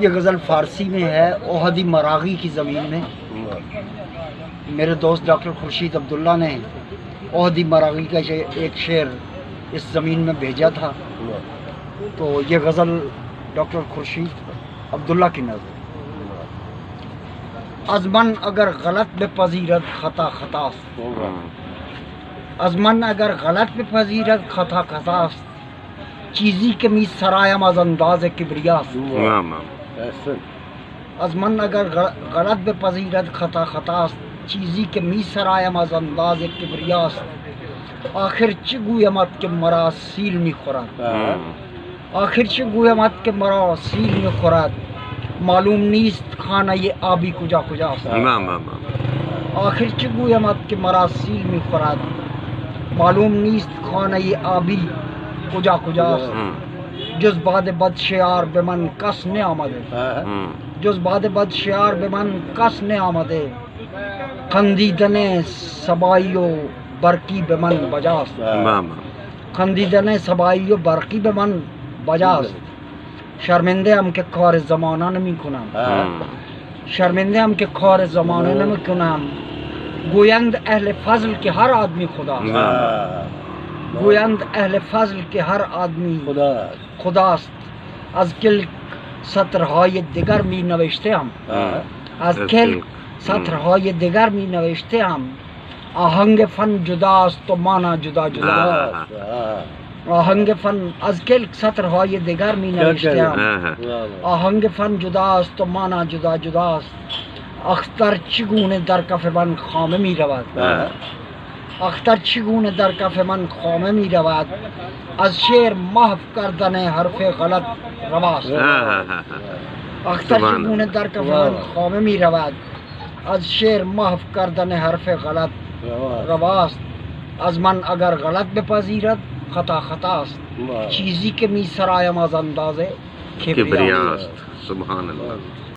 ये गज़ल फ़ारसी में है, ओहदी मरागी की ज़मीन में। मेरे दोस्त डॉक्टर खुर्शीद अब्दुल्ला ने ओहदी मरागी का एक शेर इस ज़मीन में भेजा था, तो ये गज़ल डॉक्टर खुर्शीद अब्दुल्ला की नज़र। अज़मन अगर गलत बेपजीरत खता खतास्त, अज़मन अगर गलत बेपजीरत खता खतास्त, चीज़ी के मी सरायम अज़ अंदाज़ किब्रियास्त। अज़मन अगर गलत बेपजीरत खता खतास्त, चीज़ी के मी सरायम अज़ अंदाज़ किब्रियास्त। आखिर चे गुयमत के मरा सील मी खुरात, आखिर चे गुयमत के मरा सील मी खुरात, मालूम नीस्त खाना ये आबी कुजा कुजास्त। आखिर चे गुयमत के मरा सील मी खुरात, मालूम नीस्त खाना ये आबी कुजा कुजास्त। जुज बाद बद शियार बेमन कस ने आमदे, जुज बाद बद शियार बेमन कस ने आमदे, खंदीदने सबाइयो बरकी बेमन बजास्त। खंदीदने सबाइयो बरकी बेमन बजास्त। शर्मिंदे हम के कार ज़माना नमी कुनाम, शर्मिंदे हम के कार ज़माना नमी कुनाम, गोयंद अहले फजल के हर आदमी खुदा, गोयंद अहले फजल के हर आदमी खुदास्त। आज किल सत्रहाय दिगर मी नविश्ते हम, आज किल सत्रहाय दिगर मी नविश्ते हम, आहंग फन जुदास्त तो माना जुदा जुदा। आहंग फन आज किल सत्रहाय दिगर मी नविश्ते हम, आहंग फन जुदास्त तो माना जुदा जुदास्त। अख्तर चिगूने दर कफ़े मन खामे मी रवाद, अख्तर चिगूने दर कफ़े मन खामे मी रवाद, आज शेर महफ करदने हरफे गलत रवास्त। अख्तर चिगूने दर कफ़े मन खामे मी रवाद, आज शेर महफ करदने हरफे गलत रवास्त। अज़मन अगर गलत बेपजीरत खता खतास्त, चीज़ी के मी सरायम अज़ अंदाज़े किब्रियास्त। सुभान अल्लाह।